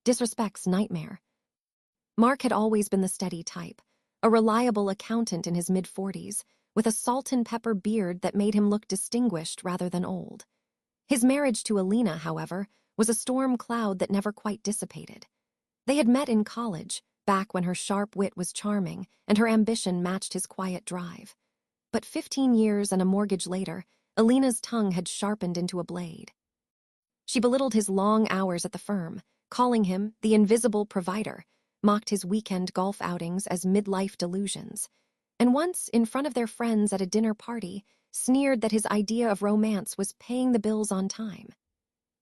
Disrespect's nightmare. Mark had always been the steady type, a reliable accountant in his mid-40s, with a salt-and-pepper beard that made him look distinguished rather than old. His marriage to Alina, however, was a storm cloud that never quite dissipated. They had met in college, back when her sharp wit was charming and her ambition matched his quiet drive. But 15 years and a mortgage later, Alina's tongue had sharpened into a blade. She belittled his long hours at the firm, calling him the invisible provider, mocked his weekend golf outings as midlife delusions, and once, in front of their friends at a dinner party, sneered that his idea of romance was paying the bills on time.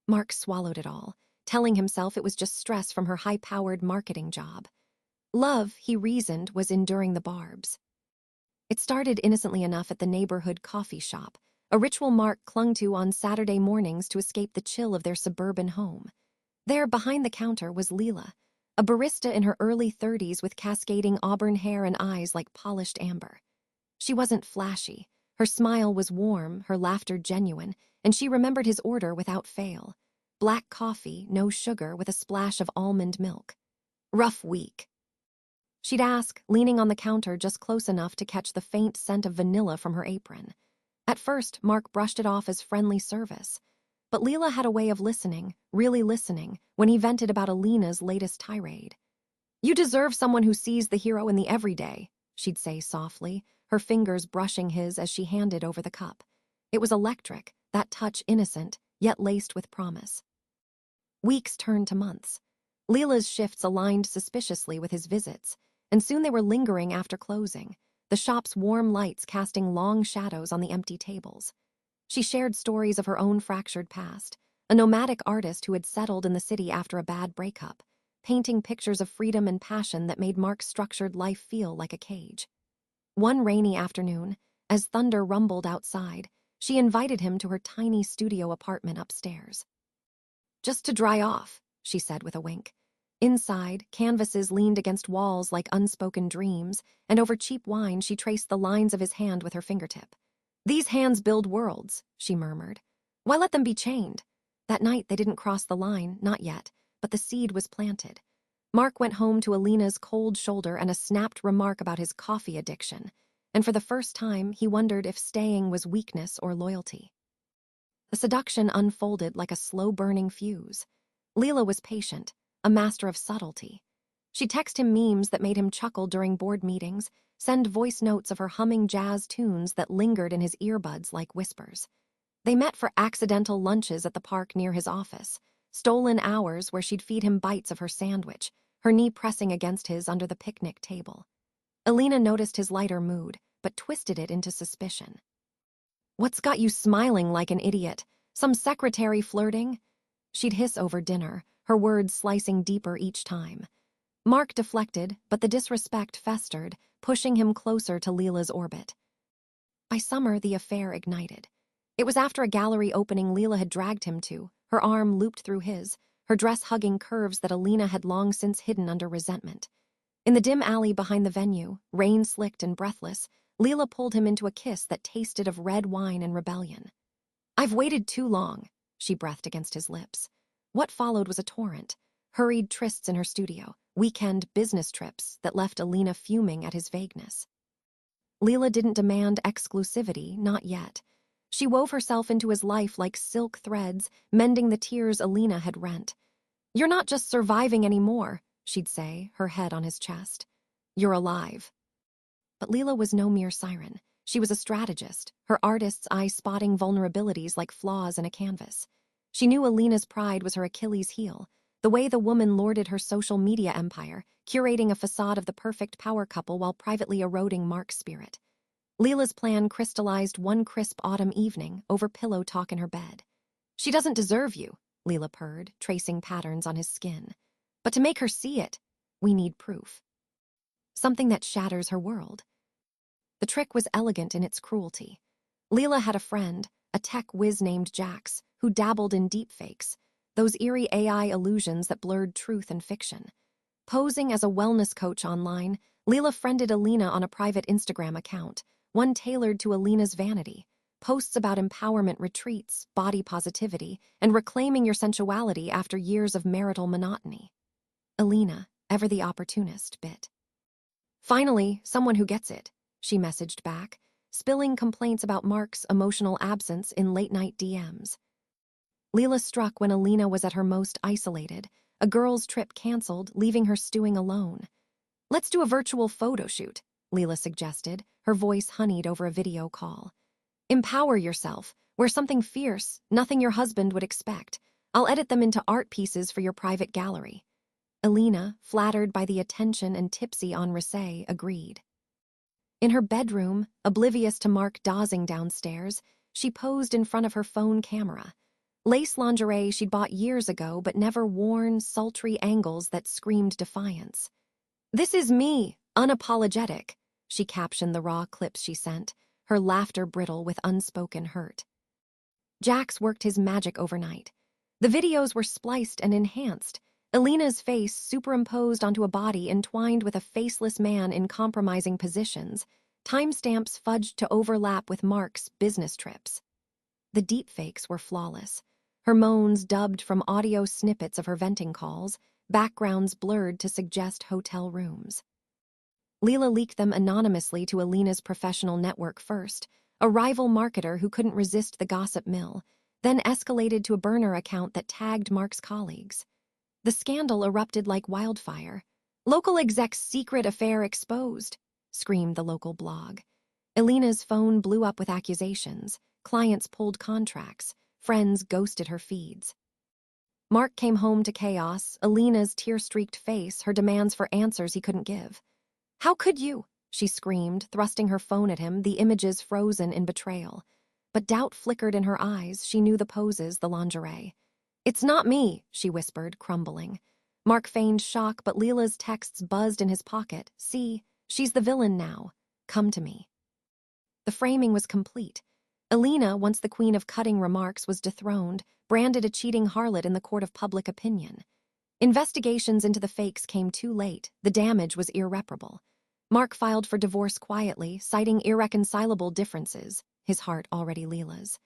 Mark swallowed it all, telling himself it was just stress from her high-powered marketing job. Love, he reasoned, was enduring the barbs. It started innocently enough at the neighborhood coffee shop, a ritual Mark clung to on Saturday mornings to escape the chill of their suburban home. There, behind the counter, was Leela, a barista in her early 30s with cascading auburn hair and eyes like polished amber. She wasn't flashy. Her smile was warm, her laughter genuine, and she remembered his order without fail. Black coffee, no sugar, with a splash of almond milk. Rough week. She'd ask, leaning on the counter just close enough to catch the faint scent of vanilla from her apron. At first, Mark brushed it off as friendly service. But Leela had a way of listening, really listening, when he vented about Alina's latest tirade. "You deserve someone who sees the hero in the everyday," she'd say softly, her fingers brushing his as she handed over the cup. It was electric, that touch innocent, yet laced with promise. Weeks turned to months. Leela's shifts aligned suspiciously with his visits, and soon they were lingering after closing, the shop's warm lights casting long shadows on the empty tables. She shared stories of her own fractured past, a nomadic artist who had settled in the city after a bad breakup, painting pictures of freedom and passion that made Mark's structured life feel like a cage. One rainy afternoon, as thunder rumbled outside, she invited him to her tiny studio apartment upstairs. "Just to dry off," she said with a wink. Inside, canvases leaned against walls like unspoken dreams, and over cheap wine she traced the lines of his hand with her fingertip. "These hands build worlds," she murmured. "Why let them be chained?" That night they didn't cross the line, not yet, but the seed was planted. Mark went home to Alina's cold shoulder and a snapped remark about his coffee addiction, and for the first time he wondered if staying was weakness or loyalty. The seduction unfolded like a slow-burning fuse. Leela was patient, a master of subtlety. She'd text him memes that made him chuckle during board meetings, send voice notes of her humming jazz tunes that lingered in his earbuds like whispers. They met for accidental lunches at the park near his office, stolen hours where she'd feed him bites of her sandwich, her knee pressing against his under the picnic table. Alina noticed his lighter mood, but twisted it into suspicion. "What's got you smiling like an idiot? Some secretary flirting?" She'd hiss over dinner, her words slicing deeper each time. Mark deflected, but the disrespect festered, pushing him closer to Leela's orbit. By summer, the affair ignited. It was after a gallery opening Leela had dragged him to, her arm looped through his, her dress hugging curves that Alina had long since hidden under resentment. In the dim alley behind the venue, rain-slicked and breathless, Leela pulled him into a kiss that tasted of red wine and rebellion. "I've waited too long," she breathed against his lips. What followed was a torrent, hurried trysts in her studio, weekend business trips that left Alina fuming at his vagueness. Leela didn't demand exclusivity, not yet. She wove herself into his life like silk threads, mending the tears Alina had rent. "You're not just surviving anymore," she'd say, her head on his chest. "You're alive." But Leela was no mere siren. She was a strategist, her artist's eye spotting vulnerabilities like flaws in a canvas. She knew Alina's pride was her Achilles heel, the way the woman lorded her social media empire, curating a facade of the perfect power couple while privately eroding Mark's spirit. Leela's plan crystallized one crisp autumn evening over pillow talk in her bed. "She doesn't deserve you," Leela purred, tracing patterns on his skin. "But to make her see it, we need proof. Something that shatters her world." The trick was elegant in its cruelty. Leela had a friend, a tech whiz named Jax, who dabbled in deepfakes, those eerie AI illusions that blurred truth and fiction. Posing as a wellness coach online, Leela friended Alina on a private Instagram account, one tailored to Alina's vanity, posts about empowerment retreats, body positivity, and reclaiming your sensuality after years of marital monotony. Alina, ever the opportunist, bit. Finally, someone who gets it, she messaged back, spilling complaints about Mark's emotional absence in late-night DMs. Leela struck when Alina was at her most isolated, a girls' trip canceled, leaving her stewing alone. Let's do a virtual photo shoot, Leela suggested, her voice honeyed over a video call. Empower yourself, wear something fierce, nothing your husband would expect. I'll edit them into art pieces for your private gallery. Alina, flattered by the attention and tipsy en rese, agreed. In her bedroom, oblivious to Mark dozing downstairs, she posed in front of her phone camera. Lace lingerie she'd bought years ago but never worn, sultry angles that screamed defiance. "This is me, unapologetic," she captioned the raw clips she sent, her laughter brittle with unspoken hurt. Jax worked his magic overnight. The videos were spliced and enhanced, Alina's face superimposed onto a body entwined with a faceless man in compromising positions, timestamps fudged to overlap with Mark's business trips. The deepfakes were flawless. Her moans dubbed from audio snippets of her venting calls, backgrounds blurred to suggest hotel rooms. Leela leaked them anonymously to Alina's professional network first, a rival marketer who couldn't resist the gossip mill, then escalated to a burner account that tagged Mark's colleagues. The scandal erupted like wildfire. "Local exec's secret affair exposed," screamed the local blog. Alina's phone blew up with accusations, clients pulled contracts, friends ghosted her feeds. Mark came home to chaos, Alina's tear-streaked face, her demands for answers he couldn't give. "How could you?" she screamed, thrusting her phone at him, the images frozen in betrayal. But doubt flickered in her eyes, she knew the poses, the lingerie. "It's not me," she whispered, crumbling. Mark feigned shock, but Leela's texts buzzed in his pocket. "See, she's the villain now. Come to me." The framing was complete. Alina, once the queen of cutting remarks, was dethroned, branded a cheating harlot in the court of public opinion. Investigations into the fakes came too late. The damage was irreparable. Mark filed for divorce quietly, citing irreconcilable differences, his heart already Leela's.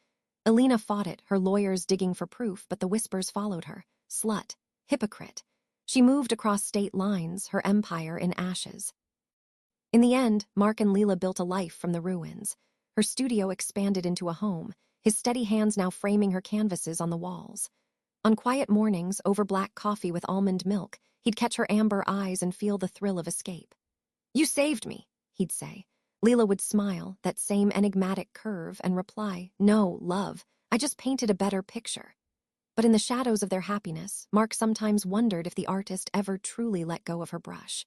Alina fought it, her lawyers digging for proof, but the whispers followed her. Slut. Hypocrite. She moved across state lines, her empire in ashes. In the end, Mark and Leela built a life from the ruins. Her studio expanded into a home, his steady hands now framing her canvases on the walls. On quiet mornings, over black coffee with almond milk, he'd catch her amber eyes and feel the thrill of escape. "You saved me," he'd say. Leela would smile, that same enigmatic curve, and reply, "No, love, I just painted a better picture." But in the shadows of their happiness, Mark sometimes wondered if the artist ever truly let go of her brush.